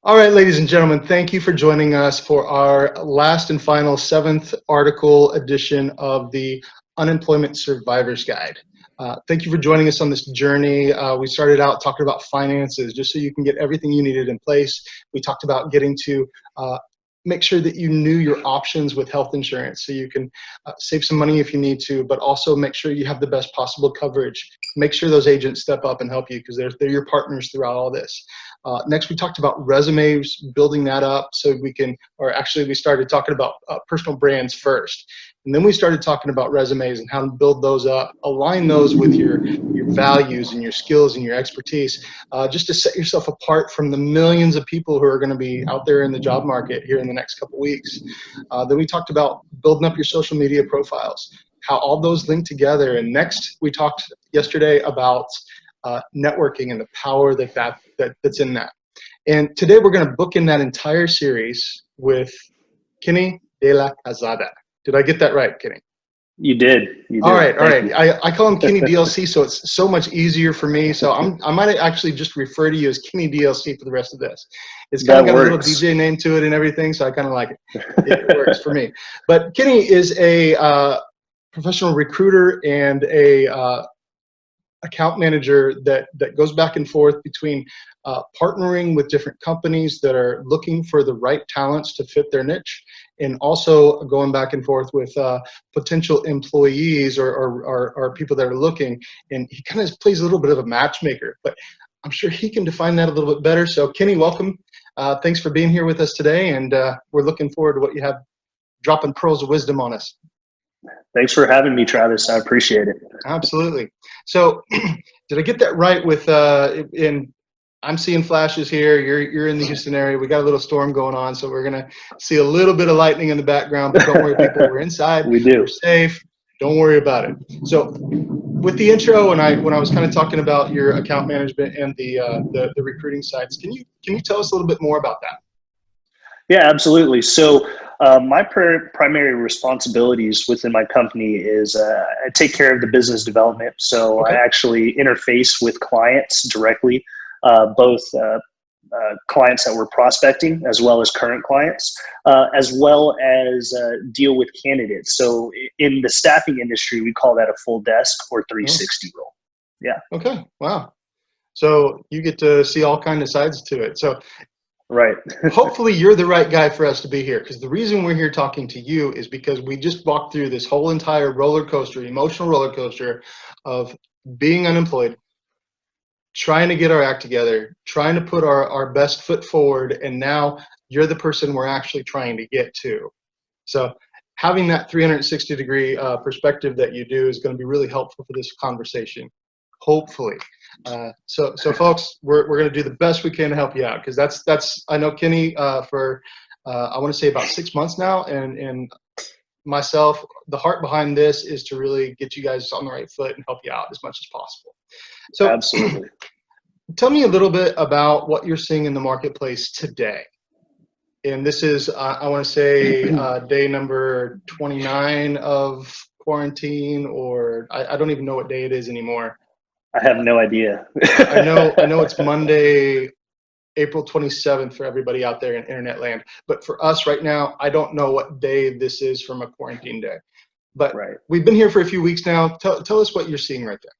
All right, ladies and gentlemen, thank you for joining us for our last and final seventh article edition of the Unemployment Survivor's Guide. Thank you for joining us on this journey. We started out talking about finances, just so you can get everything you needed in place. We talked about getting to make sure that you knew your options with health insurance so you can save some money if you need to, but also make sure you have the best possible coverage. Make sure those agents step up and help you because they're your partners throughout all this. Next, we talked about resumes, building that up so we can, or actually we started talking about personal brands first. And then we started talking about resumes and how to build those up, align those with your values and your skills and your expertise, just to set yourself apart from the millions of people who are going to be out there in the job market here in the next couple weeks. Then we talked about building up your social media profiles, how all those link together. And next, we talked yesterday about networking and the power that's in that. And today we're going to bookend that entire series with Kenny De La Calzada. Did I get that right, Kenny? You did. All right. I call him Kenny DLC, so it's so much easier for me. So I might actually just refer to you as Kenny DLC for the rest of this. It's kind of got a little DJ name to it and everything, so I kind of like it. It works for me. But Kenny is a professional recruiter and a account manager that goes back and forth between partnering with different companies that are looking for the right talents to fit their niche, and also going back and forth with potential employees or people that are looking. And he kind of plays a little bit of a matchmaker, but I'm sure he can define that a little bit better. So Kenny, welcome. Thanks for being here with us today, and we're looking forward to what you have dropping pearls of wisdom on us. Thanks for having me, Travis. I appreciate it. Absolutely. So did I get that right with I'm seeing flashes here. You're in the Houston area. We got a little storm going on, so we're gonna see a little bit of lightning in the background, but don't worry, people, we're inside. We do. We're safe. Don't worry about it. So with the intro, when I was kind of talking about your account management and the recruiting sites, can you tell us a little bit more about that? Yeah, absolutely. So my primary responsibilities within my company is I take care of the business development. So Okay. I actually interface with clients directly, both clients that we're prospecting as well as current clients, as well as deal with candidates. So in the staffing industry, we call that a full desk or 360 role. Yeah. Okay. Wow. So you get to see all kinds of sides to it. So right. hopefully you're the right guy for us to be here, because the reason we're here talking to you is because we just walked through this whole entire roller coaster, emotional roller coaster of being unemployed, trying to get our act together, trying to put our best foot forward, and now you're the person we're actually trying to get to. So having that 360-degree perspective that you do is going to be really helpful for this conversation, hopefully. So folks, we're going to do the best we can to help you out, because that's I know Kenny for I want to say about 6 months now, and myself, the heart behind this is to really get you guys on the right foot and help you out as much as possible. So absolutely. Tell me a little bit about what you're seeing in the marketplace today. And this is, I want to say, day number 29 of quarantine, or I don't even know what day it is anymore. I have no idea. I know it's Monday, April 27th for everybody out there in internet land. But for us right now, I don't know what day this is from a quarantine day. But right. We've been here for a few weeks now. Tell us what you're seeing right there.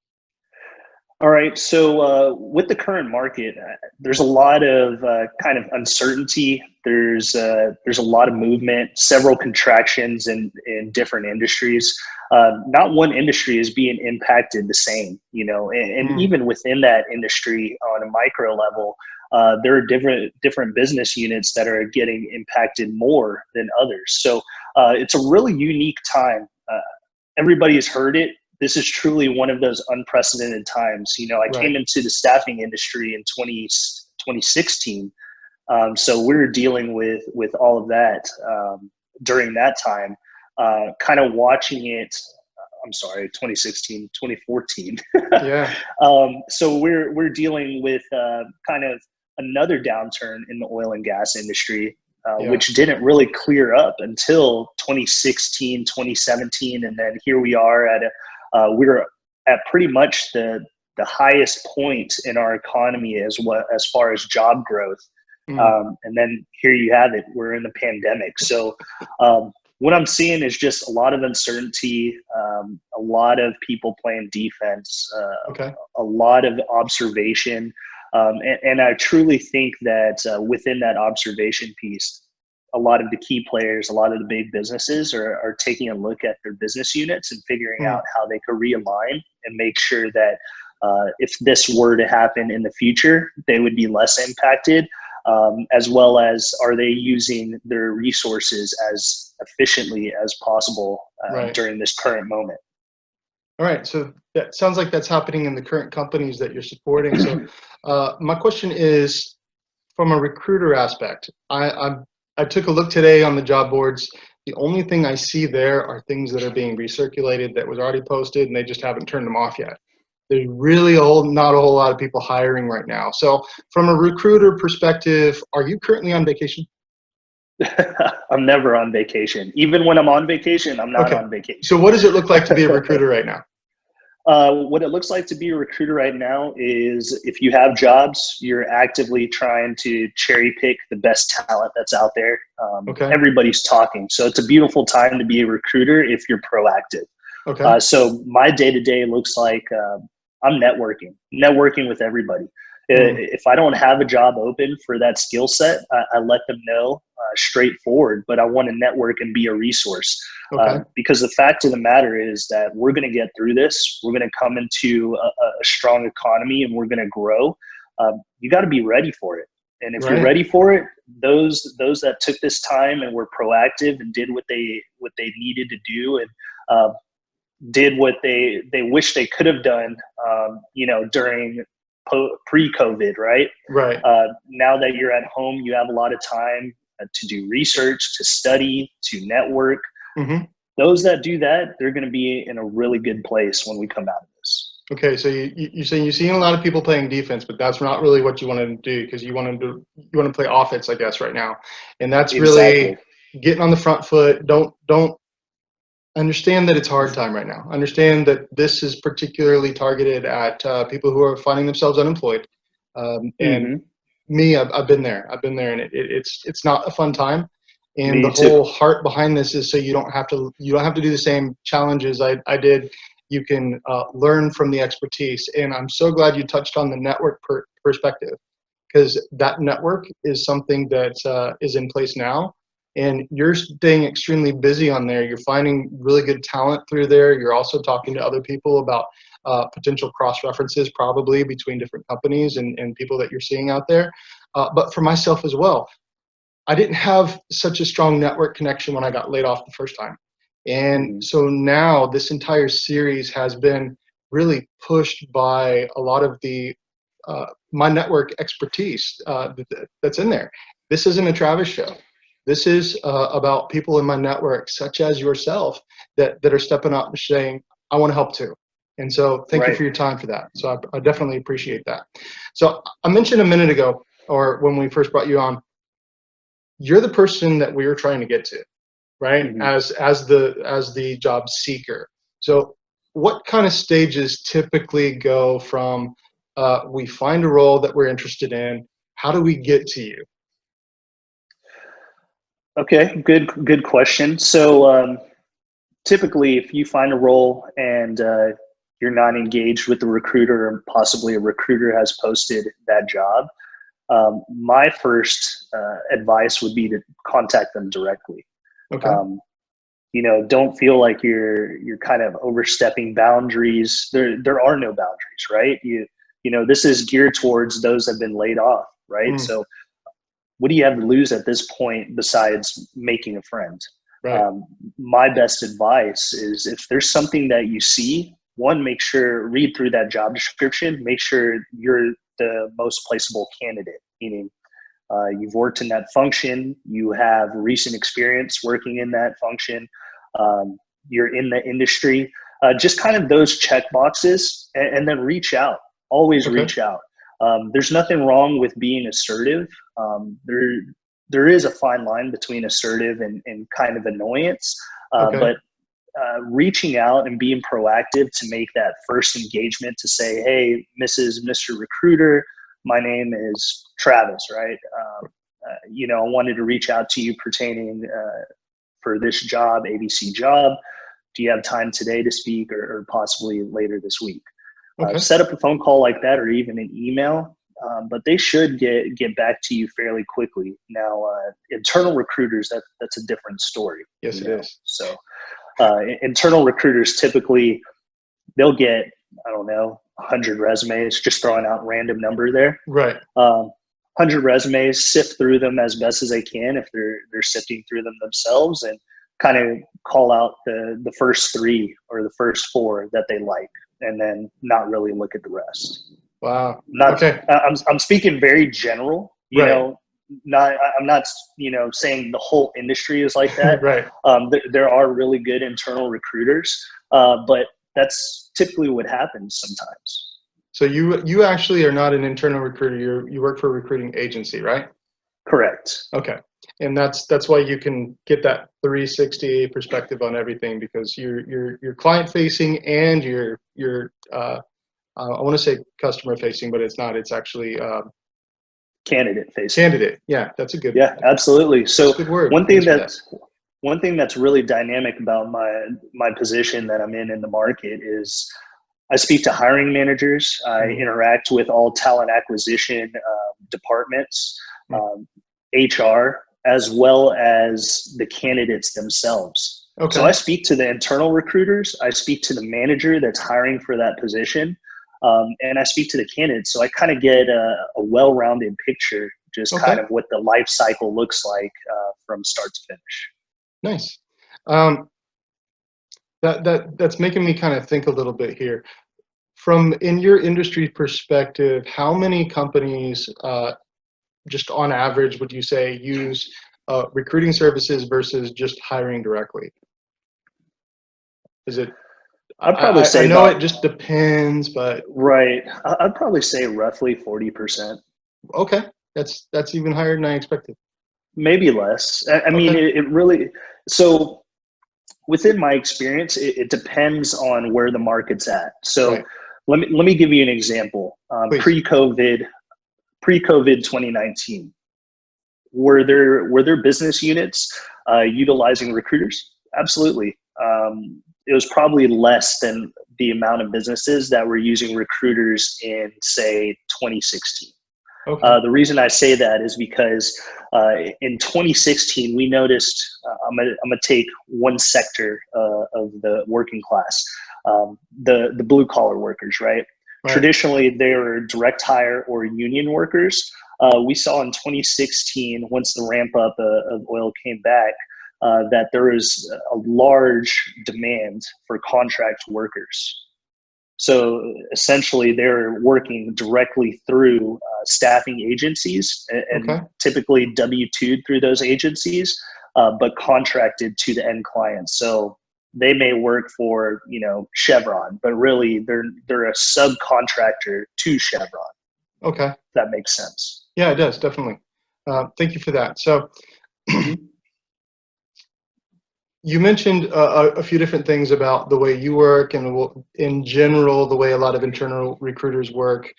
All right. So with the current market, there's a lot of kind of uncertainty. There's a lot of movement, several contractions in different industries. Not one industry is being impacted the same, and even within that industry on a micro level, there are different business units that are getting impacted more than others. So it's a really unique time. Everybody has heard it. This is truly one of those unprecedented times. I came into the staffing industry in 2016. So we were dealing with all of that during that time, kind of watching it. I'm sorry, 2016, 2014. Yeah. So we're dealing with kind of another downturn in the oil and gas industry, which didn't really clear up until 2016, 2017. And then here we are at we're at pretty much the highest point in our economy as far as job growth Mm. And then here you have it. We're in the pandemic. So what I'm seeing is just a lot of uncertainty, a lot of people playing defense, Okay. a lot of observation. And I truly think that within that observation piece, a lot of the key players, a lot of the big businesses are taking a look at their business units and figuring Mm. out how they could realign and make sure that if this were to happen in the future, they would be less impacted, as well as are they using their resources as efficiently as possible Right. during this current moment. All right. So that sounds like that's happening in the current companies that you're supporting. So my question is, from a recruiter aspect, I took a look today on the job boards. The only thing I see there are things that are being recirculated that was already posted, and they just haven't turned them off yet. There's really not a whole lot of people hiring right now. So from a recruiter perspective, are you currently on vacation? I'm never on vacation. Even when I'm on vacation, I'm not Okay. on vacation. So what does it look like to be a recruiter right now? What it looks like to be a recruiter right now is if you have jobs, you're actively trying to cherry pick the best talent that's out there. Okay. Everybody's talking. So it's a beautiful time to be a recruiter if you're proactive. Okay. So my day-to-day looks like I'm networking with everybody. If I don't have a job open for that skill set, I let them know straightforward, but I want to network and be a resource. Okay. Because the fact of the matter is that we're going to get through this. We're going to come into a strong economy and we're going to grow. You got to be ready for it. And if Right. you're ready for it, those that took this time and were proactive and did what they needed to do and did what they wish they could have done, during pre-COVID, right? Right. Now that you're at home, you have a lot of time to do research, to study, to network. Mm-hmm. Those that do that, they're going to be in a really good place when we come out of this. Okay, so you're saying you're seeing a lot of people playing defense, but that's not really what you want to do, because you want to play offense, I guess, right now, and that's Exactly. really getting on the front foot. Don't understand that it's hard time right now. Understand that this is particularly targeted at people who are finding themselves unemployed, and Mm-hmm. me, I've been there. And it's not a fun time. And the Me too. whole heart behind this is so you don't have to do the same challenges I did. You can learn from the expertise. And I'm so glad you touched on the network perspective, because that network is something that is in place now. And you're staying extremely busy on there. You're finding really good talent through there. You're also talking to other people about potential cross references, probably between different companies and people that you're seeing out there. But for myself as well, I didn't have such a strong network connection when I got laid off the first time. And Mm-hmm. so now this entire series has been really pushed by a lot of the my network expertise that's in there. This isn't a Travis show. This is about people in my network, such as yourself, that are stepping up and saying, I want to help too. And so thank you Right. for your time for that. So I definitely appreciate that. So I mentioned a minute ago, or when we first brought you on, you're the person that we were trying to get to, right? Mm-hmm. As the job seeker. So what kind of stages typically go from we find a role that we're interested in, how do we get to you? Okay. Good question. So typically, if you find a role and you're not engaged with the recruiter, or possibly a recruiter has posted that job, my first advice would be to contact them directly. Okay. Don't feel like you're kind of overstepping boundaries. There are no boundaries, right? This is geared towards those that have been laid off, right? Mm, So what do you have to lose at this point besides making a friend? right. My best advice is, if there's something that you see, one, read through that job description, make sure you're the most placeable candidate, meaning you've worked in that function, you have recent experience working in that function, you're in the industry, just kind of those check boxes, and then reach out. Always Okay. reach out. There's nothing wrong with being assertive. There is a fine line between assertive and kind of annoyance, Okay. but reaching out and being proactive to make that first engagement, to say, hey, Mr. Recruiter, my name is Travis, right? I wanted to reach out to you pertaining for this job, ABC job. Do you have time today to speak, or possibly later this week? Okay. Set up a phone call like that, or even an email, but they should get back to you fairly quickly. Now, internal recruiters, that's a different story. Yes, it is. So internal recruiters, typically they'll get, I don't know, 100 resumes, just throwing out random number there. Right. 100 resumes, sift through them as best as they can if they're sifting through them themselves, and kind of call out the first 3 or the first 4 that they like, and then not really look at the rest. Wow. Okay. I'm speaking very general, right. I'm not, saying the whole industry is like that. Right. There are really good internal recruiters, but that's typically what happens sometimes. So you actually are not an internal recruiter. You work for a recruiting agency, right? Correct. Okay. And that's why you can get that 360 perspective on everything, because you're client facing and you're I want to say customer facing, but it's not. It's actually candidate facing. Candidate. Yeah, that's a good. Yeah, absolutely. So good word. One thing that's really dynamic about my position that I'm in the market is I speak to hiring managers. I interact with all talent acquisition departments, HR, as well as the candidates themselves. Okay. So I speak to the internal recruiters. I speak to the manager that's hiring for that position. And I speak to the candidates. So I kind of get a well-rounded picture, just kind of what the life cycle looks like from start to finish. Nice. That's making me kind of think a little bit here. From in your industry perspective, how many companies, just on average, would you say use recruiting services versus just hiring directly? Is it? I'd probably say I know it just depends, but right. I'd probably say roughly 40%. Okay, that's even higher than I expected. Maybe less. I mean, it really. So within my experience, it depends on where the market's at. So let me give you an example. Pre-COVID 2019, were there business units utilizing recruiters? Absolutely. It was probably less than the amount of businesses that were using recruiters in, say, 2016. The reason I say that is because in 2016, we noticed, I'm gonna take one sector of the working class, the blue collar workers, right? Traditionally, they were direct hire or union workers. We saw in 2016, once the ramp up of oil came back, that there was a large demand for contract workers. So essentially, they're working directly through staffing agencies and typically W-2'd through those agencies, but contracted to the end client. So they may work for, Chevron, but really they're a subcontractor to Chevron. Okay. If that makes sense. Yeah, it does, definitely. Thank you for that. So you mentioned a few different things about the way you work and in general, the way a lot of internal recruiters work.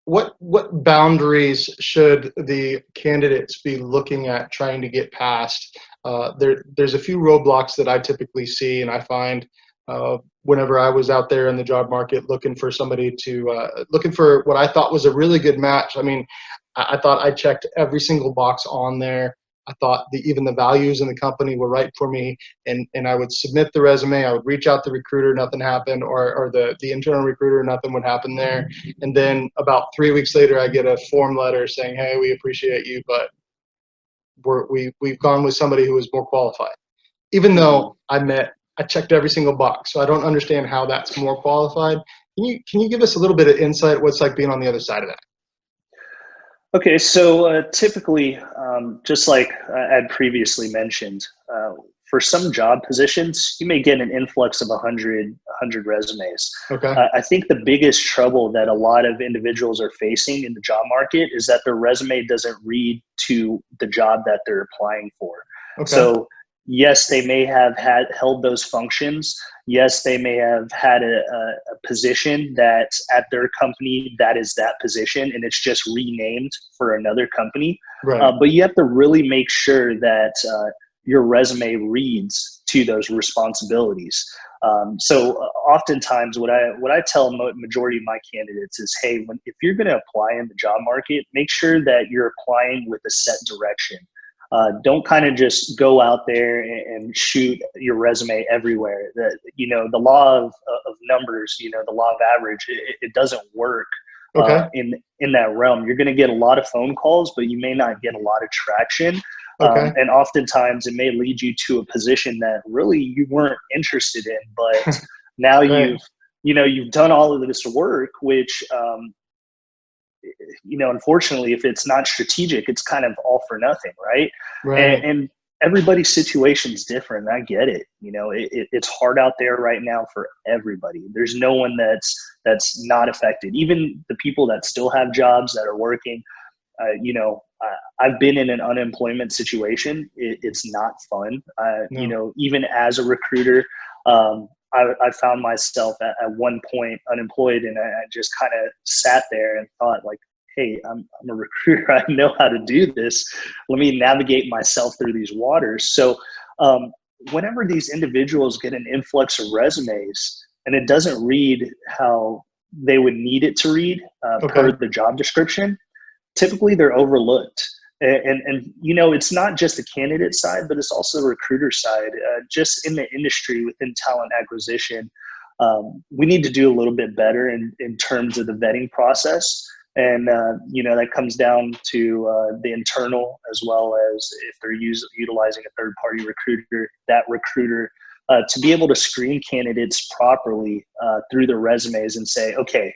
What boundaries should the candidates be looking at trying to get past? There's a few roadblocks that I typically see, and I find whenever I was out there in the job market looking for somebody looking for what I thought was a really good match. I mean, I thought I checked every single box on there. I thought even the values in the company were right for me, and I would submit the resume. I would reach out to the recruiter, nothing happened, or the internal recruiter, nothing would happen there. And then about 3 weeks later, I get a form letter saying, "Hey, we appreciate you, but we've gone with somebody who is more qualified," even though I checked every single box. So I don't understand how that's more qualified. Can you give us a little bit of insight what's like being on the other side of that? Okay, so typically, just like I had previously mentioned, for some job positions, you may get an influx of 100 resumes. I think the biggest trouble that a lot of individuals are facing in the job market is that their resume doesn't read to the job that they're applying for. So yes, they may have held those functions. Yes, they may have had a position that at their company that is that position, and it's just renamed for another company. Right. But you have to really make sure that your resume reads to those responsibilities. So oftentimes, what I tell majority of my candidates is, hey, if you're going to apply in the job market, make sure that you're applying with a set direction. Don't kind of just go out there and shoot your resume everywhere. The law of numbers, the law of average, it doesn't work Okay. in that realm. You're going to get a lot of phone calls, but you may not get a lot of traction. Okay. And oftentimes it may lead you to a position that really you weren't interested in, but now Right. you've done all of this work, which, unfortunately, if it's not strategic, it's kind of all for nothing, right? Right. And everybody's situation is different. I get it. It's hard out there right now for everybody. There's no one that's not affected. Even the people that still have jobs that are working, I've been in an unemployment situation. It's not fun. No. Even as a recruiter, I found myself at one point unemployed, and I just kind of sat there and thought, like, hey, I'm a recruiter. I know how to do this. Let me navigate myself through these waters. So whenever these individuals get an influx of resumes and it doesn't read how they would need it to read per Okay. the job description, typically they're overlooked. And it's not just the candidate side, but it's also the recruiter side. Just in the industry within talent acquisition, we need to do a little bit better in terms of the vetting process. And, that comes down to the internal, as well as if they're utilizing a third-party recruiter, that recruiter to be able to screen candidates properly through their resumes and say, okay,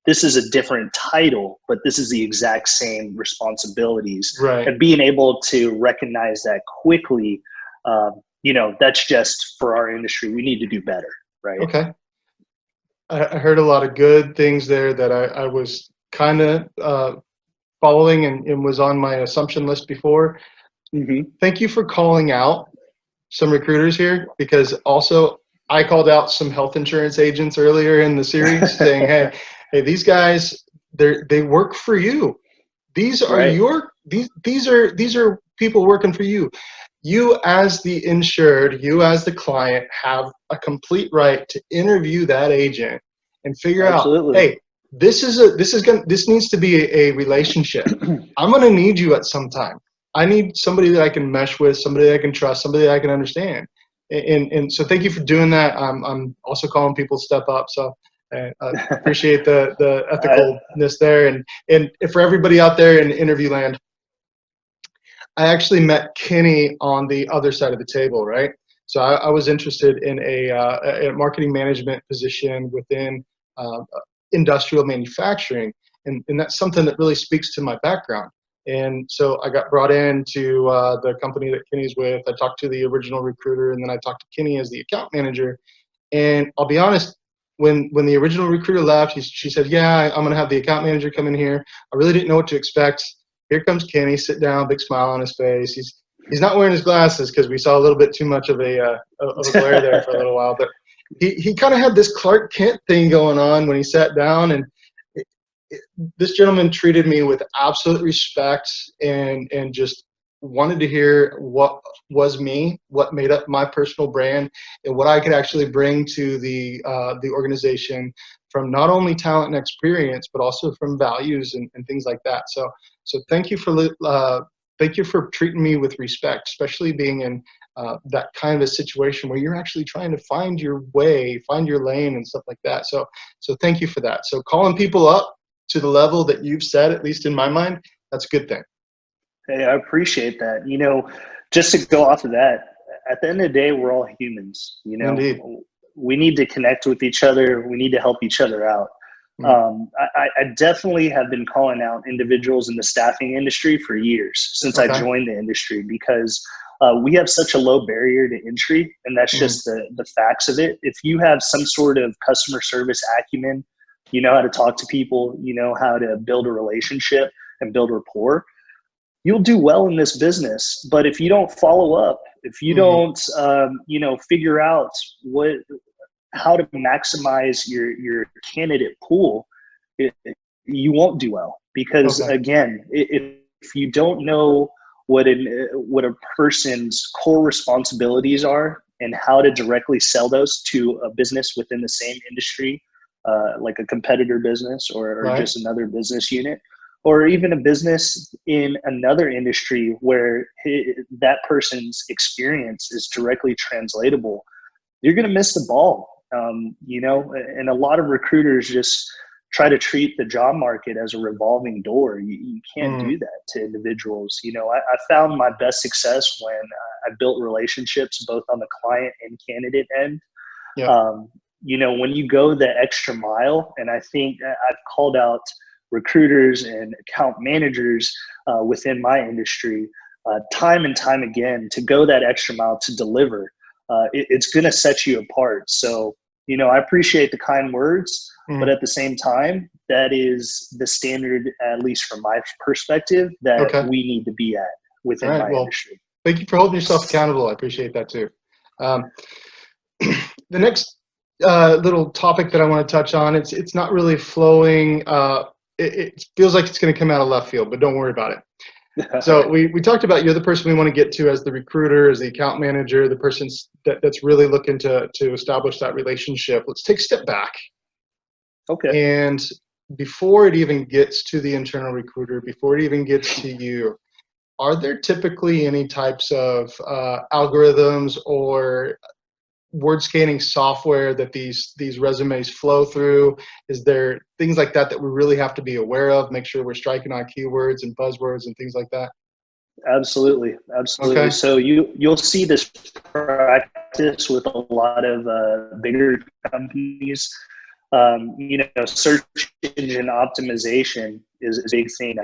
this is a different title, but this is the exact same responsibilities. Right. And being able to recognize that quickly, that's just for our industry. We need to do better, right? Okay. I heard a lot of good things there that I was kind of following and was on my assumption list before. Mm-hmm. Thank you for calling out some recruiters here, because also I called out some health insurance agents earlier in the series saying, hey, these guys, they work for you. These are Right. these are people working for you. You as the insured, you as the client have a complete right to interview that agent and figure out, Absolutely. hey, this needs to be a relationship. I'm going to need you at some time. I need somebody that I can mesh with, somebody that I can trust, somebody that I can understand. And so thank you for doing that. I'm also calling people to step up. So I appreciate the ethicalness there. And for everybody out there in interview land, I actually met Kenny on the other side of the table, right? So I was interested in a marketing management position within industrial manufacturing, and that's something that really speaks to my background. And so I got brought into the company that Kenny's with. I talked to the original recruiter, and then I talked to Kenny as the account manager. And I'll be honest, when the original recruiter left, she said, yeah, I'm going to have the account manager come in here. I really didn't know what to expect. Here comes Kenny, sit down, big smile on his face. He's not wearing his glasses because we saw a little bit too much of a glare there for a little while. But he kind of had this Clark Kent thing going on when he sat down, and this gentleman treated me with absolute respect and just wanted to hear what was me, what made up my personal brand, and what I could actually bring to the organization from not only talent and experience, but also from values and things like that. So thank you for treating me with respect, especially being in that kind of a situation where you're actually trying to find your way, find your lane, and stuff like that. So thank you for that. So calling people up to the level that you've said, at least in my mind, that's a good thing. Hey, I appreciate that. Just to go off of that, at the end of the day, we're all humans. Indeed. We need to connect with each other. We need to help each other out. I definitely have been calling out individuals in the staffing industry for years since I Okay. joined the industry, because we have such a low barrier to entry, and that's just the facts of it. If you have some sort of customer service acumen, you know how to talk to people, you know how to build a relationship and build rapport, you'll do well in this business. But if you don't follow up, if you don't, figure out how to maximize your candidate pool, you won't do well. Because Okay. again, if you don't know what a person's core responsibilities are and how to directly sell those to a business within the same industry, like a competitor business or Right. just another business unit, or even a business in another industry where that person's experience is directly translatable, you're going to miss the ball. And a lot of recruiters just try to treat the job market as a revolving door. You can't do that to individuals. I found my best success when I built relationships both on the client and candidate end. Yeah. When you go the extra mile, and I think I've called out recruiters and account managers within my industry time and time again to go that extra mile to deliver. It's going to set you apart. So, I appreciate the kind words, but at the same time, that is the standard, at least from my perspective, that we need to be at within my industry. Thank you for holding yourself accountable. I appreciate that too. The next little topic that I want to touch on, it's not really flowing. It feels like it's going to come out of left field, but don't worry about it. So we talked about you're the person we want to get to as the recruiter, as the account manager, the person that's really looking to establish that relationship. Let's take a step back. Okay. And before it even gets to the internal recruiter, before it even gets to you, are there typically any types of algorithms or word scanning software that these resumes flow through? Is there things like that we really have to be aware of, make sure we're striking on keywords and buzzwords and things like that? Absolutely. Okay. So you'll see this practice with a lot of bigger companies. Search engine optimization is a big thing.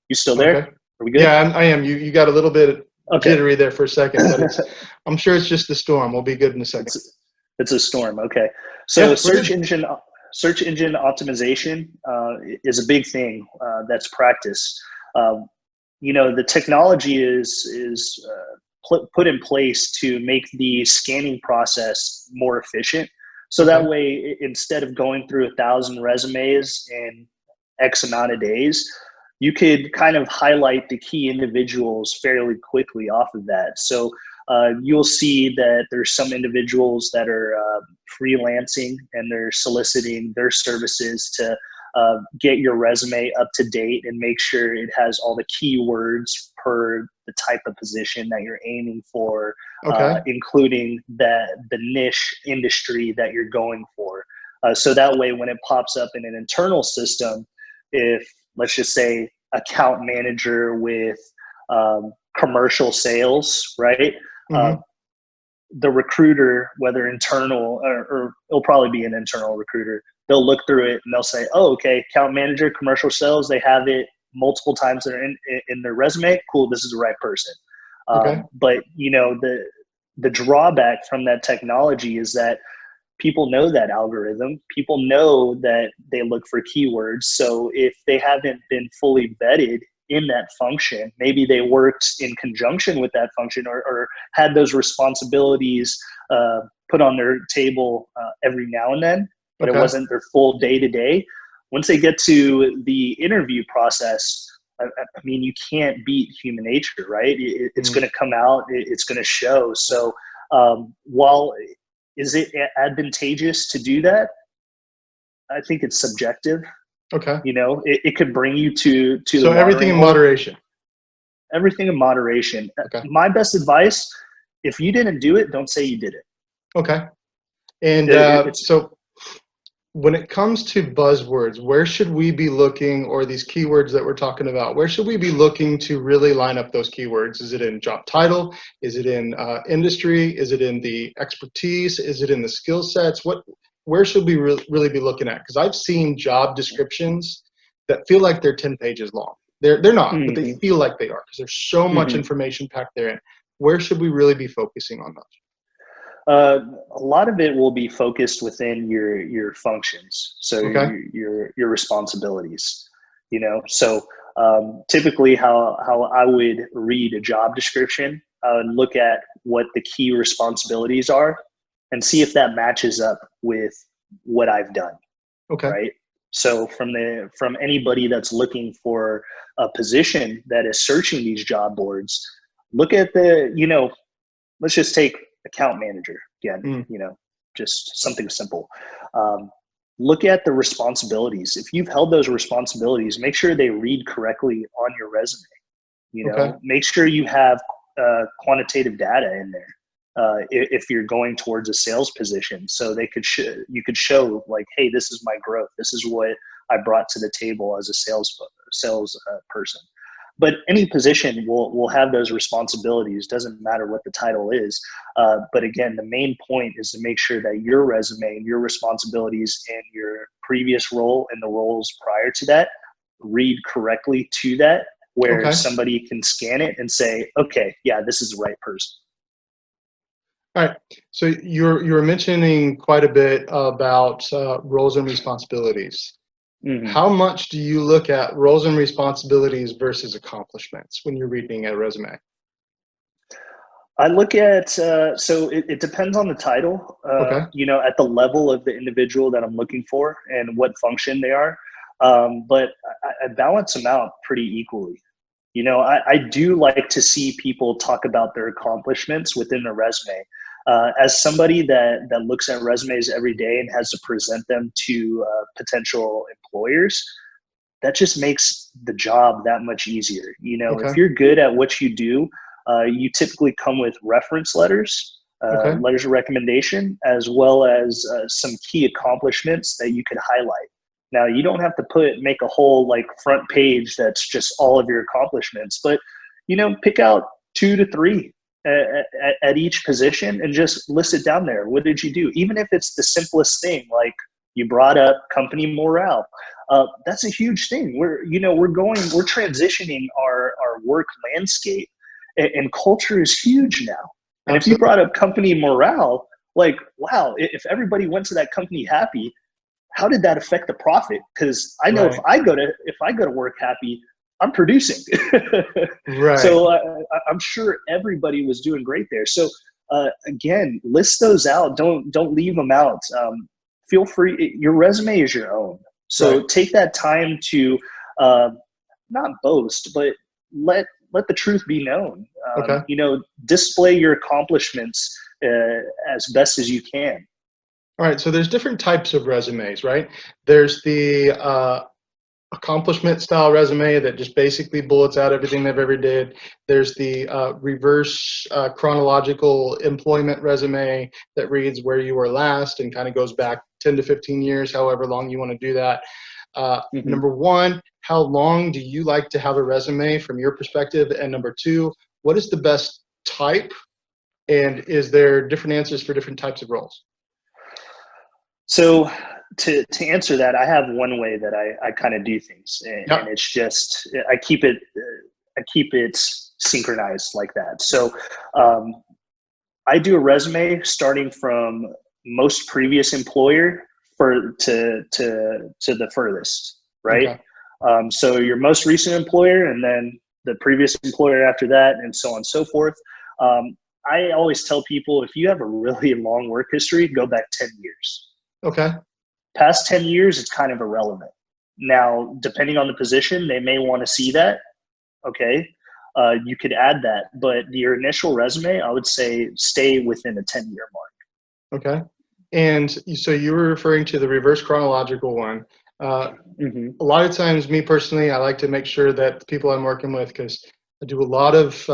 You still there? Okay. Are we good? Yeah, I am. You got a little bit jittery there for a second, but I'm sure it's just the storm. We'll be good in a second. It's a storm. Okay. So yeah, search engine optimization is a big thing that's practiced. The technology is put in place to make the scanning process more efficient. So that way, instead of going through 1,000 resumes in X amount of days, you could kind of highlight the key individuals fairly quickly off of that. So you'll see that there's some individuals that are freelancing and they're soliciting their services to get your resume up to date and make sure it has all the keywords per the type of position that you're aiming for, including the niche industry that you're going for. So that way, when it pops up in an internal system, if let's just say account manager with commercial sales, right? The recruiter, whether internal or it'll probably be an internal recruiter, they'll look through it and they'll say, oh, okay, account manager, commercial sales, they have it multiple times in their resume. Cool, this is the right person. But the drawback from that technology is that people know that algorithm. People know that they look for keywords. So if they haven't been fully vetted in that function, maybe they worked in conjunction with that function or had those responsibilities put on their table every now and then, but it wasn't their full day-to-day. Once they get to the interview process, I mean, you can't beat human nature, right? It's going to come out. It's going to show. So while is it advantageous to do that? I think it's subjective. It could bring you to so everything in moderation. Everything in moderation. My best advice: if you didn't do it, don't say you did it. Okay. And so when it comes to buzzwords, where should we be looking, or these keywords that we're talking about, where should we be looking to really line up those keywords? Is it in job title? Is it in industry? Is it in the expertise? Is it in the skill sets? Where should we really be looking at? Because I've seen job descriptions that feel like they're 10 pages long. They're not, but they feel like they are because there's so much information packed therein. Where should we really be focusing on those? A lot of it will be focused within your functions, so your responsibilities. So typically how I would read a job description, I would look at what the key responsibilities are and see if that matches up with what I've done. Okay. Right. So from anybody that's looking for a position that is searching these job boards, look at let's just take account manager again, just something simple. Look at the responsibilities. If you've held those responsibilities, make sure they read correctly on your resume. Okay. Make sure you have quantitative data in there. If you're going towards a sales position, so you could show like, hey, this is my growth. This is what I brought to the table as a sales person. But any position will have those responsibilities. Doesn't matter what the title is. But again, the main point is to make sure that your resume and your responsibilities in your previous role and the roles prior to that read correctly to that, where somebody can scan it and say, okay, yeah, this is the right person. All right. So you're mentioning quite a bit about roles and responsibilities. Mm-hmm. How much do you look at roles and responsibilities versus accomplishments when you're reading a resume? I look at, so it depends on the title, at the level of the individual that I'm looking for and what function they are. But I balance them out pretty equally. I do like to see people talk about their accomplishments within their resume. As somebody that looks at resumes every day and has to present them to potential employers, that just makes the job that much easier. If you're good at what you do, you typically come with reference letters, letters of recommendation, as well as some key accomplishments that you could highlight. Now, you don't have to make a whole front page that's just all of your accomplishments, but pick out 2 to 3 at each position and just list it down there. What did you do? Even if it's the simplest thing, like you brought up company morale, that's a huge thing. We're transitioning our work landscape, and culture is huge now. And Absolutely. If you brought up company morale, wow, if everybody went to that company happy, how did that affect the profit? Because I know if I go to work happy, I'm producing. Right. So I'm sure everybody was doing great there. So again, list those out. Don't leave them out. Feel free. Your resume is your own. So take that time to not boast, but let the truth be known. Display your accomplishments as best as you can. All right. So there's different types of resumes, right? There's the accomplishment style resume that just basically bullets out everything they've ever did. There's the reverse chronological employment resume that reads where you were last and kind of goes back 10 to 15 years, however long you want to do that. Number one, how long do you like to have a resume from your perspective? And number two, what is the best type? And is there different answers for different types of roles? So to answer that, I have one way that I kind of do things, and it's just I keep it synchronized like that. So I do a resume starting from most previous employer to the furthest, right? So your most recent employer, and then the previous employer after that, and so on and so forth. I always tell people, if you have a really long work history, go back 10 years. Okay. Past 10 years, it's kind of irrelevant. Now, depending on the position, they may want to see that. Okay. You could add that, but your initial resume, I would say stay within a 10-year mark. Okay. And so you were referring to the reverse chronological one. A lot of times, me personally, I like to make sure that the people I'm working with, because I do a lot of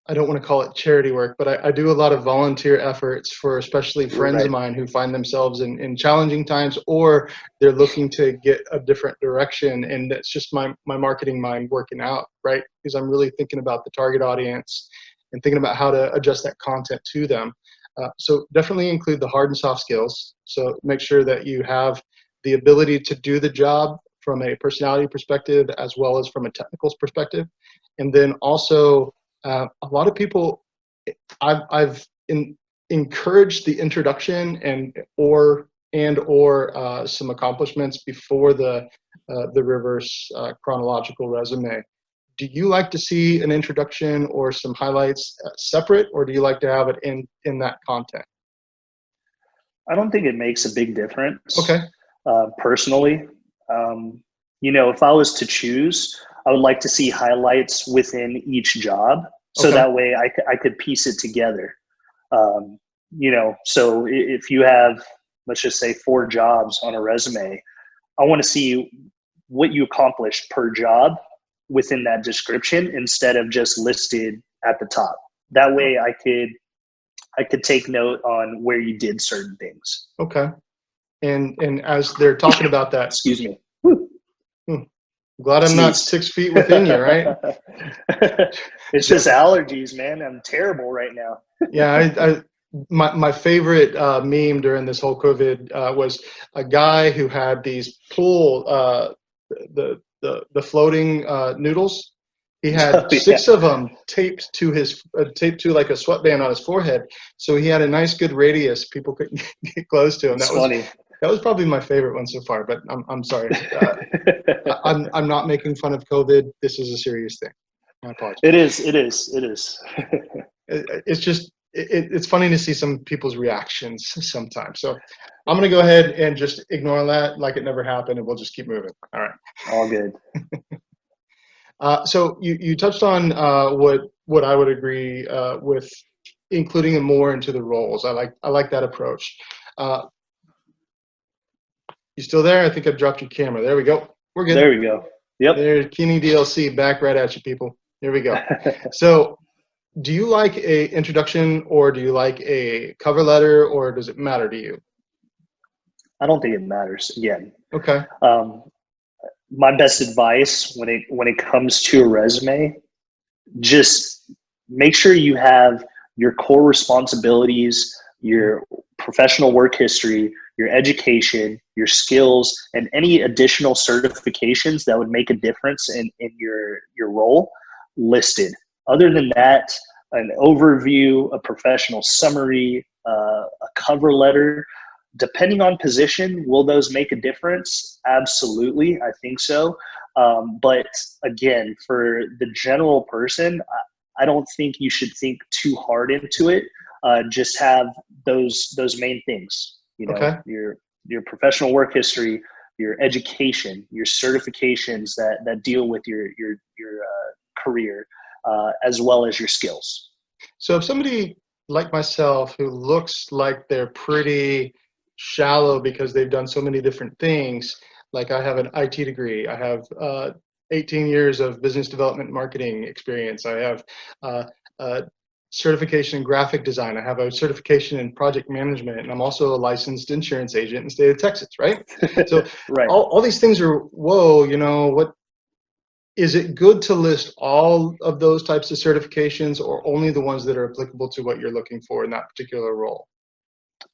I don't want to call it charity work, but I do a lot of volunteer efforts for especially friends of mine who find themselves in challenging times, or they're looking to get a different direction. And that's just my marketing mind working out, right? Because I'm really thinking about the target audience and thinking about how to adjust that content to them. So definitely include the hard and soft skills. So make sure that you have the ability to do the job from a personality perspective as well as from a technical perspective. And then also, a lot of people, I've encouraged the introduction and or some accomplishments before the the reverse chronological resume. Do you like to see an introduction or some highlights separate, or do you like to have it in that content? I don't think it makes a big difference. Okay. Personally, if I was to choose, I would like to see highlights within each job, so Okay. that way I could piece it together. So if you have, let's just say, 4 jobs on a resume, I want to see what you accomplished per job within that description instead of just listed at the top. That way I could take note on where you did certain things. Okay. And as they're talking about that, Excuse me. Glad I'm not 6 feet within you, right? It's just allergies, man. I'm terrible right now. Yeah, my favorite meme during this whole COVID was a guy who had these the floating noodles. He had 6 of them taped to like a sweatband on his forehead, so he had a nice good radius. People couldn't get close to him. That's funny. That was probably my favorite one so far. But I'm sorry. I'm not making fun of COVID. This is a serious thing. I apologize. It is. It's just it's funny to see some people's reactions sometimes. So I'm gonna go ahead and just ignore that like it never happened, and we'll just keep moving. All right. All good. So you touched on what I would agree with, including them more into the roles. I like that approach. You still there? I think I've dropped your camera. There we go. We're good. There we go. Yep. There's Kenny DLC back right at you, people. Here we go. So do you like a introduction, or do you like a cover letter, or does it matter to you? I don't think it matters. Again. Okay. My best advice when it comes to a resume, just make sure you have your core responsibilities, your professional work history, your education, your skills, and any additional certifications that would make a difference in your role listed. Other than that, an overview, a professional summary, a cover letter, depending on position, will those make a difference? Absolutely, I think so. But again, for the general person, I don't think you should think too hard into it. Just have those main things. Okay. Your professional work history, your education, your certifications that deal with your career, as well as your skills. So if somebody like myself who looks like they're pretty shallow because they've done so many different things, like I have an IT degree, I have 18 years of business development marketing experience, I have certification in graphic design, I have a certification in project management, and I'm also a licensed insurance agent in the state of Texas, right? So right. all these things are, whoa, what is it good to list all of those types of certifications, or only the ones that are applicable to what you're looking for in that particular role?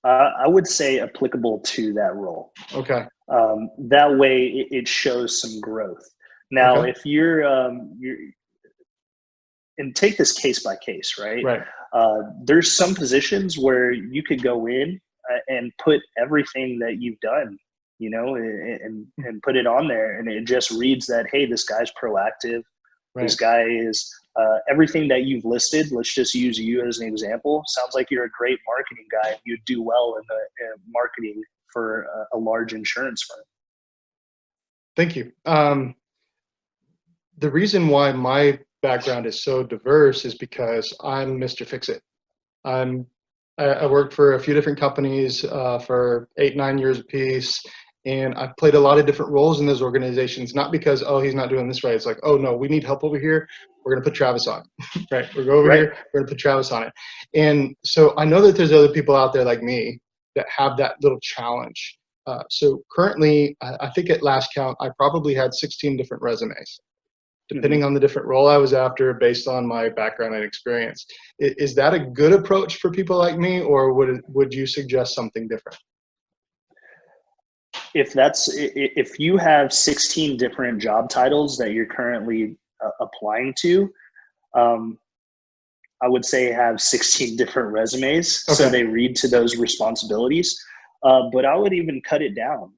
I would say applicable to that role. Okay. That way it shows some growth. Now, okay. if you're and take this case by case, right? Right. There's some positions where you could go in and put everything that you've done, and put it on there, and it just reads that, hey, this guy's proactive. Right. This guy is everything that you've listed. Let's just use you as an example. Sounds like you're a great marketing guy. You'd do well in the marketing for a large insurance firm. Thank you. The reason why my background is so diverse is because I'm Mr. Fix-It. I worked for a few different companies for 8-9 years apiece, and I've played a lot of different roles in those organizations, not because, oh, he's not doing this right. It's like, oh, no, we need help over here. We're going to put Travis on it. Right? We're going over here. We're going to put Travis on it. And so I know that there's other people out there like me that have that little challenge. So currently, I think at last count, I probably had 16 different resumes, depending on the different role I was after based on my background and experience. Is that a good approach for people like me, or would you suggest something different? If you have 16 different job titles that you're currently applying to, I would say have 16 different resumes, so they read to those responsibilities. but I would even cut it down.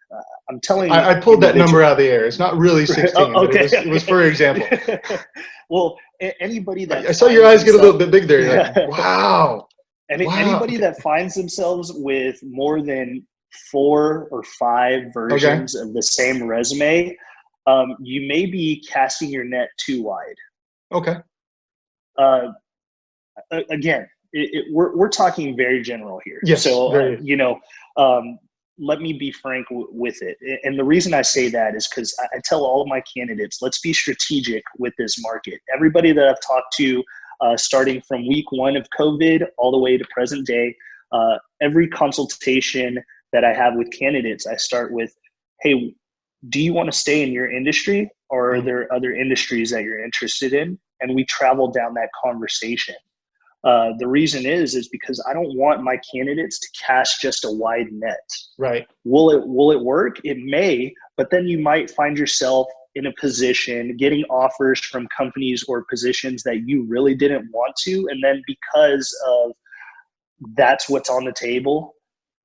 I'm telling I pulled that number out of the air. It's not really 16, but okay, it was for example. Well, anybody that I saw your eyes get a little bit big there. You're like, yeah. wow. Wow. Anybody that finds themselves with more than 4 or 5 Okay. versions of the same resume, you may be casting your net too wide. Okay. Again, we're talking very general here. Yes. So, let me be frank with it. And the reason I say that is because I tell all of my candidates, let's be strategic with this market. Everybody that I've talked to, starting from week 1 of COVID all the way to present day, every consultation that I have with candidates, I start with, hey, do you want to stay in your industry, or are there other industries that you're interested in? And we travel down that conversation. The reason is because I don't want my candidates to cast just a wide net. Right. Will it work? It may, but then you might find yourself in a position getting offers from companies or positions that you really didn't want to. And then because of that's what's on the table,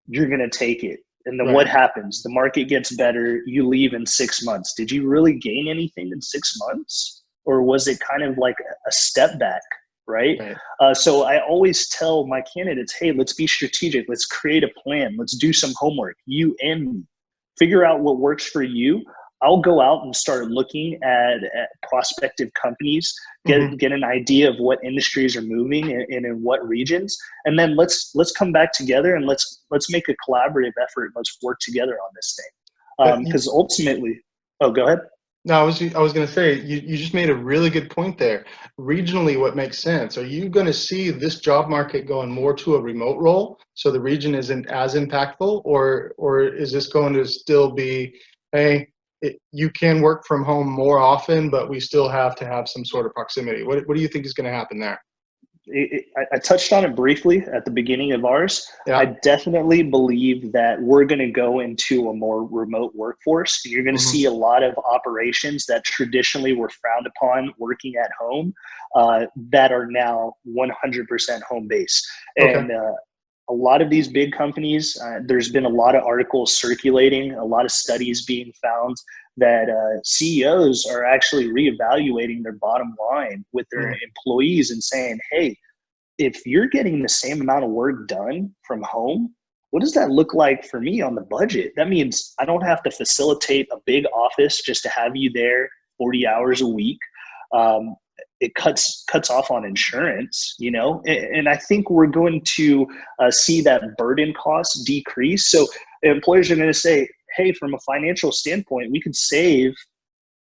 you're going to take it. And then what happens? The market gets better. You leave in 6 months. Did you really gain anything in 6 months? Or was it kind of like a step back? Right. So I always tell my candidates, hey, let's be strategic. Let's create a plan. Let's do some homework. You and me. Figure out what works for you. I'll go out and start looking at prospective companies, get an idea of what industries are moving and in what regions. And then let's come back together and let's make a collaborative effort. Let's work together on this thing. Because ultimately, oh, go ahead. No, I was going to say, you just made a really good point there. Regionally, what makes sense? Are you going to see this job market going more to a remote role, so the region isn't as impactful, or is this going to still be, hey, you can work from home more often, but we still have to have some sort of proximity? What do you think is going to happen there? I touched on it briefly at the beginning of ours. Yeah. I definitely believe that we're going to go into a more remote workforce. You're going to see a lot of operations that traditionally were frowned upon working at home that are now 100% home based. And a lot of these big companies, there's been a lot of articles circulating, a lot of studies being found that CEOs are actually reevaluating their bottom line with their employees and saying, hey, if you're getting the same amount of work done from home, what does that look like for me on the budget? That means I don't have to facilitate a big office just to have you there 40 hours a week. It cuts off on insurance, and I think we're going to see that burden cost decrease. So employers are going to say, hey, from a financial standpoint, we could save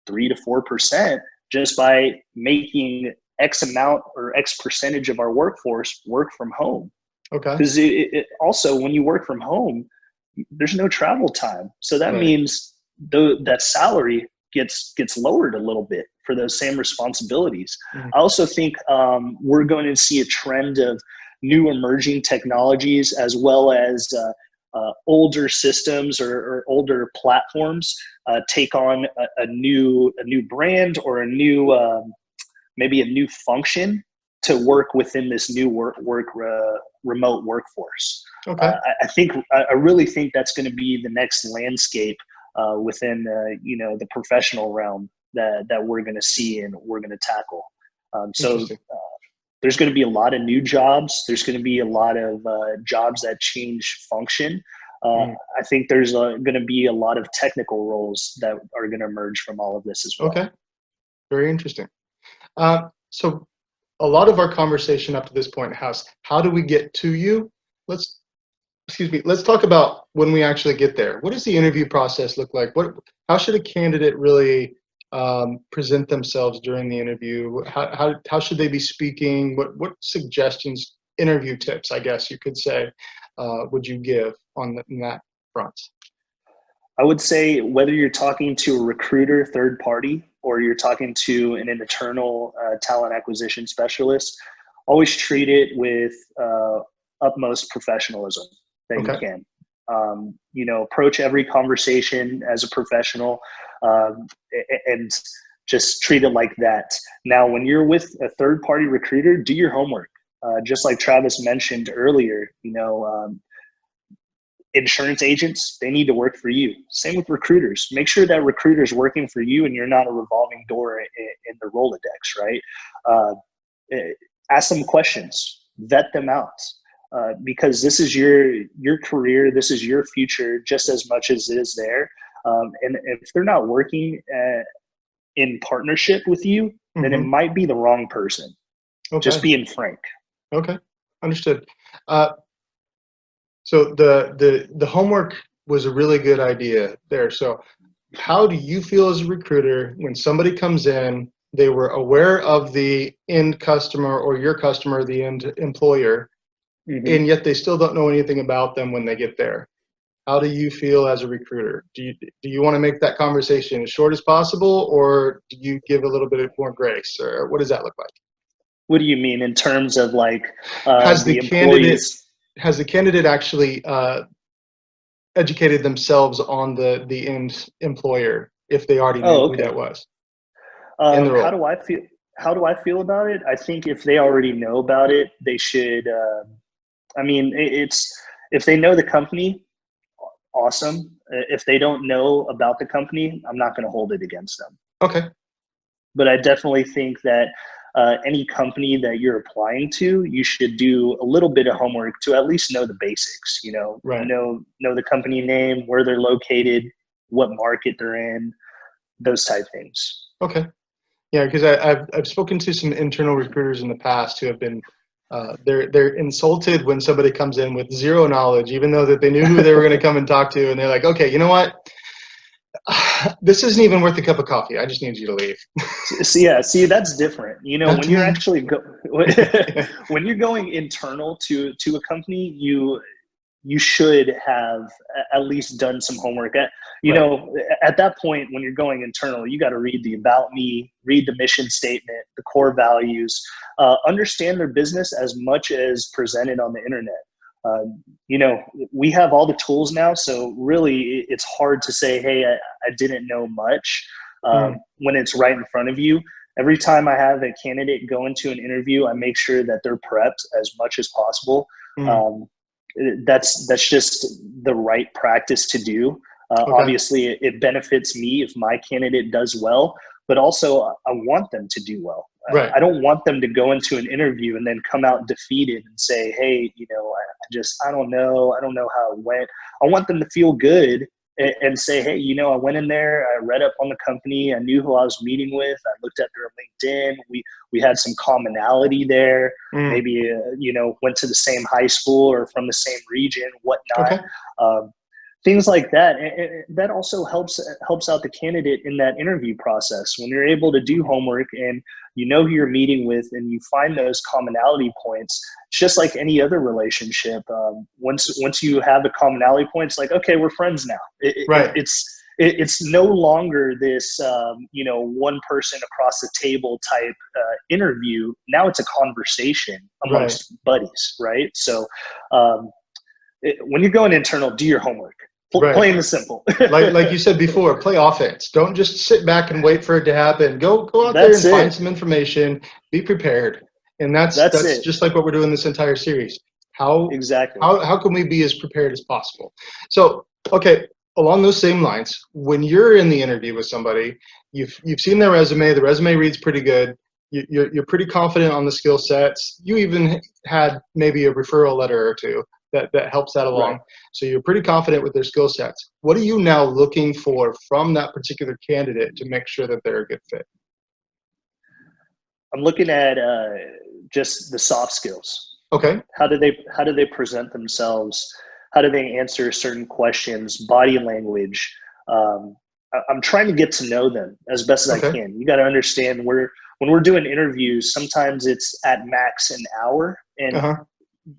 3 to 4% just by making X amount or X percentage of our workforce work from home. Okay. Because it also, when you work from home, there's no travel time. So that means that salary gets lowered a little bit for those same responsibilities. I also think we're going to see a trend of new emerging technologies, as well as older systems or older platforms take on a new brand or a new maybe a new function to work within this new remote workforce. Okay. I really think that's going to be the next landscape within the professional realm that we're going to see and we're going to tackle. So there's going to be a lot of new jobs. There's going to be a lot of jobs that change function. I think there's going to be a lot of technical roles that are going to emerge from all of this as well. Okay. Very interesting. So a lot of our conversation up to this point has, how do we get to you? Let's talk about when we actually get there. What does the interview process look like? How should a candidate really present themselves during the interview? How should they be speaking? What suggestions, interview tips, I guess you could say, would you give in that front? I would say whether you're talking to a recruiter, third party, or you're talking to an internal talent acquisition specialist, always treat it with utmost professionalism that you can. Approach every conversation as a professional and just treat it like that. Now, when you're with a third party recruiter, do your homework. Just like Travis mentioned earlier, insurance agents, they need to work for you. Same with recruiters. Make sure that recruiter's working for you and you're not a revolving door in the Rolodex, right? Ask them questions, vet them out, because this is your career, this is your future just as much as it is there. And if they're not working in partnership with you, then it might be the wrong person. Okay. Just being frank. Okay, understood. So the homework was a really good idea there. So how do you feel as a recruiter when somebody comes in, they were aware of the end customer or your customer, the end employer, and yet they still don't know anything about them when they get there? How do you feel as a recruiter? Do you want to make that conversation as short as possible, or do you give a little bit more grace, or what does that look like? What do you mean in terms of like has the employees? Has the candidate actually educated themselves on the end employer if they already knew who that was? How do I feel? How do I feel about it? I think if they already know about it, they should. I mean, it's if they know the company, awesome. If they don't know about the company, I'm not going to hold it against them. Okay. But I definitely think that any company that you're applying to, you should do a little bit of homework to at least know the basics. You know, right. know the company name, where they're located, what market they're in, those type things. Okay. Yeah, because I've spoken to some internal recruiters in the past who have been they're insulted when somebody comes in with zero knowledge, even though that they knew who they were going to come and talk to, and they're like, okay, you know what? This isn't even worth a cup of coffee. I just need you to leave. See, that's different. You know, when you're actually when you're going internal to a company, you should have at least done some homework. You know, at that point, when you're going internal, you got to read the about me, read the mission statement, the core values, understand their business as much as presented on the internet. You know, we have all the tools now, so really it's hard to say, hey, I didn't know much when it's right in front of you. Every time I have a candidate go into an interview, I make sure that they're prepped as much as possible. That's just the right practice to do. Obviously, it benefits me if my candidate does well, but also I want them to do well. Right. I don't want them to go into an interview and then come out defeated and say, hey, you know, I don't know how it went. I want them to feel good and say, hey, you know, I went in there, I read up on the company, I knew who I was meeting with, I looked at their LinkedIn, we had some commonality there, maybe, you know, went to the same high school or from the same region, whatnot. Things like that. And that also helps out the candidate in that interview process. When you're able to do homework and you know who you're meeting with and you find those commonality points, it's just like any other relationship. Once you have the commonality points, like, okay, we're friends now. It's no longer this, you know, one person across the table type interview. Now it's a conversation amongst buddies, right? So when you're going internal, do your homework. Plain and simple. like you said before, play offense. Don't just sit back and wait for it to happen. Go out there and find some information. Be prepared. And that's just like what we're doing this entire series. How can we be as prepared as possible? So, okay, along those same lines, when you're in the interview with somebody, you've seen their resume. The resume reads pretty good. You're pretty confident on the skill sets. You even had maybe a referral letter or two that helps that along. Right. So you're pretty confident with their skill sets. What are you now looking for from that particular candidate to make sure that they're a good fit? I'm looking at just the soft skills. Okay. How do they present themselves? How do they answer certain questions? Body language. I'm trying to get to know them as best as I can. You got to understand when we're doing interviews, sometimes it's at max an hour, and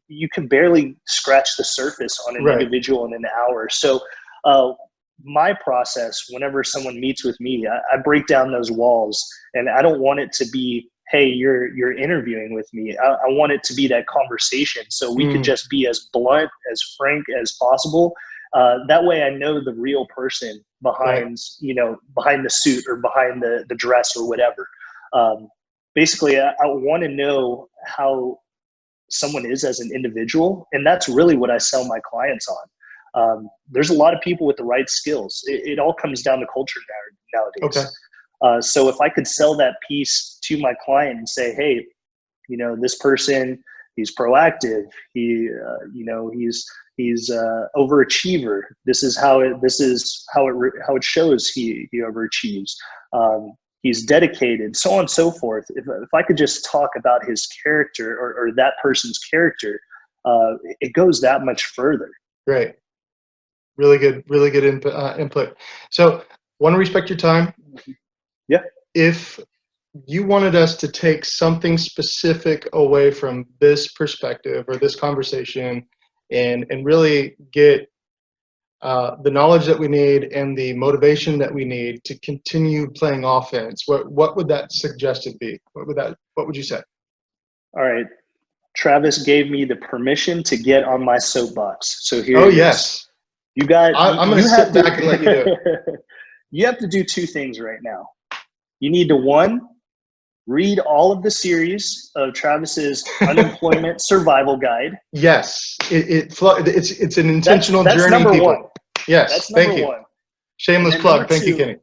you can barely scratch the surface on an individual in an hour. So my process, whenever someone meets with me, I break down those walls, and I don't want it to be, hey, you're interviewing with me. I want it to be that conversation. So we could just be as blunt, as frank as possible. That way I know the real person behind, you know, behind the suit or behind the dress or whatever. Basically, I want to know how someone is as an individual. And that's really what I sell my clients There's a lot of people with the right skills. It all comes down to culture nowadays. Okay. So if I could sell that piece to my client and say, hey, you know, this person, he's proactive. He's overachiever. This is how it shows he overachieves. He's dedicated, so on and so forth. If I could just talk about his character or that person's character, it goes that much further. Great. Really good input. So, want to respect your time. Yeah. If you wanted us to take something specific away from this perspective or this conversation and really get the knowledge that we need and the motivation that we need to continue playing offense, what would that suggested be? What would you say? All right. Travis gave me the permission to get on my soapbox. So here it is. Yes. You got I'm going to sit back and let you do it. You have to do two things right now. You need to, one, read all of the series of Travis's unemployment survival guide. Yes, it's an intentional that's journey, number people. one. Yes, that's number thank you. one. Shameless plug. Thank you, Kenny.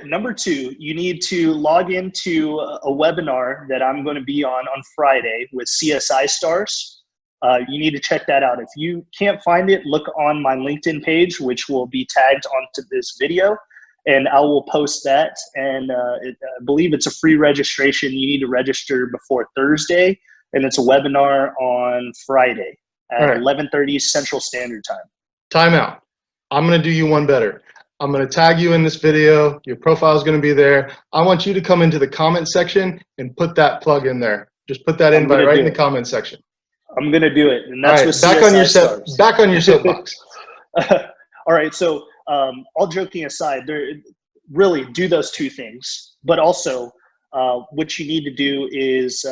Number two, you need to log into a webinar that I'm going to be on Friday with CSI stars. You need to check that out. If you can't find it, look on my LinkedIn page, which will be tagged onto this video, and I will post that. And I believe it's a free registration. You need to register before Thursday, and it's a webinar on Friday at 11:30 Central Standard Time. Time out. I'm going to do you one better. I'm going to tag you in this video. Your profile is going to be there. I want you to come into the comment section and put that plug in there. Just put that invite right in the comment section. I'm going to do it. And that's what back on your soapbox. All right. So all joking aside, really do those two things. But also what you need to do is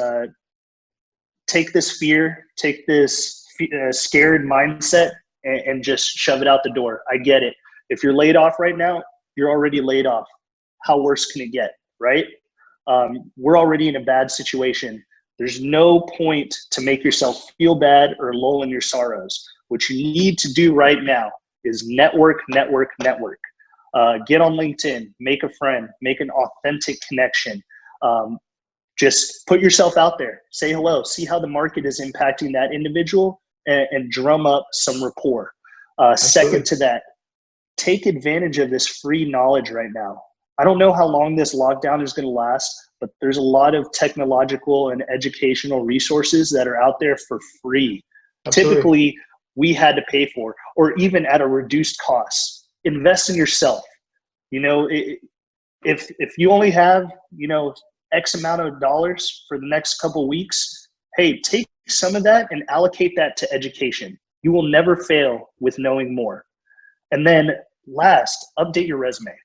take this fear, take this scared mindset and just shove it out the door. I get it. If you're laid off right now, you're already laid off. How worse can it get, right? We're already in a bad situation. There's no point to make yourself feel bad or lull in your sorrows. What you need to do right now is network. Get on LinkedIn, make a friend, make an authentic connection. Just put yourself out there, say hello, see how the market is impacting that individual and drum up some rapport. Second to that, take advantage of this free knowledge right now. I don't know how long this lockdown is going to last, but there's a lot of technological and educational resources that are out there for free. Absolutely. Typically, we had to pay for, or even at a reduced cost. Invest in yourself. You know, if you only have, X amount of dollars for the next couple of weeks, hey, take some of that and allocate that to education. You will never fail with knowing more. And then last, update your resume.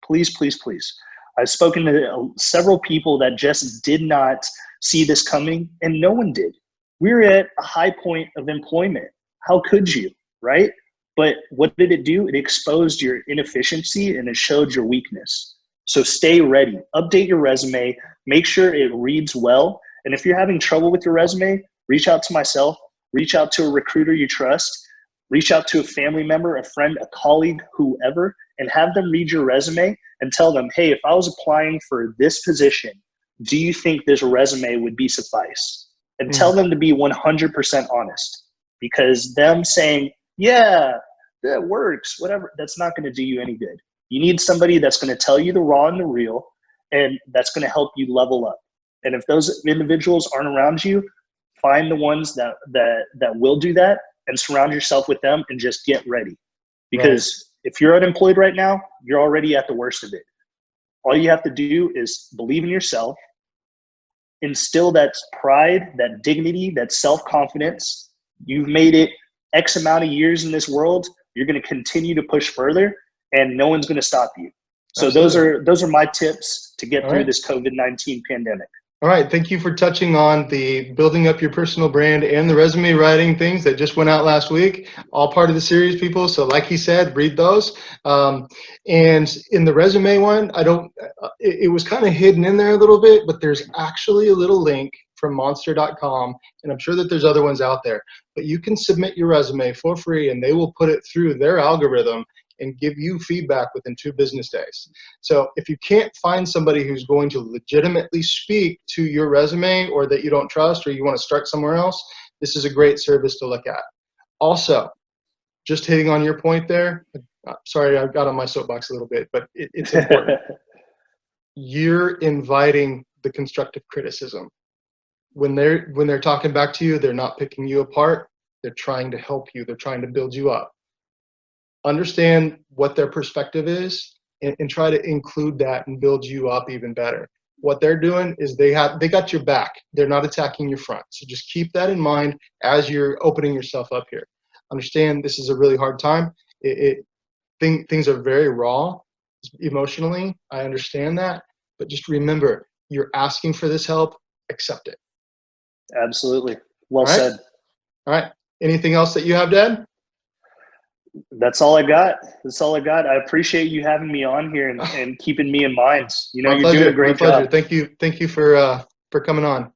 Please, please, please. I've spoken to several people that just did not see this coming, and no one did. We're at a high point of employment. How could you, right? But what did it do? It exposed your inefficiency and it showed your weakness. So stay ready. Update your resume. Make sure it reads well. And if you're having trouble with your resume, reach out to myself. Reach out to a recruiter you trust. Reach out to a family member, a friend, a colleague, whoever, and have them read your resume and tell them, hey, if I was applying for this position, do you think this resume would be suffice? And tell them to be 100% honest, because them saying, yeah, that works, whatever, that's not going to do you any good. You need somebody that's going to tell you the raw and the real, and that's going to help you level up. And if those individuals aren't around you, find the ones that will do that and surround yourself with them and just get ready. Because if you're unemployed right now, you're already at the worst of it. All you have to do is believe in yourself, instill that pride, that dignity, that self-confidence. You've made it X amount of years in this world. You're going to continue to push further, and no one's going to stop you. So those are my tips to get through this COVID-19 pandemic. All right. Thank you for touching on the building up your personal brand and the resume writing things that just went out last week. All part of the series, people. So like he said, read those. And in the resume one, it was kind of hidden in there a little bit, but there's actually a little link from monster.com, and I'm sure that there's other ones out there, but you can submit your resume for free and they will put it through their algorithm and give you feedback within 2 business days. So if you can't find somebody who's going to legitimately speak to your resume, or that you don't trust, or you want to start somewhere else, this is a great service to look at. Also, just hitting on your point there, sorry, I got on my soapbox a little bit, but it's important. You're inviting the constructive criticism. When they're talking back to you, they're not picking you apart. They're trying to help you. They're trying to build you up. Understand what their perspective is, and try to include that and build you up even better. What they're doing is they got your back. They're not attacking your front. So just keep that in mind as you're opening yourself up here. Understand this is a really hard time. Things are very raw emotionally. I understand that, but just remember, you're asking for this help. Accept it. Absolutely. Well All right? said. All right. Anything else that you have, Dad? That's all I got. That's all I got. I appreciate you having me on here and keeping me in mind. You know, My you're pleasure. doing a great My pleasure. job. Thank you for coming on.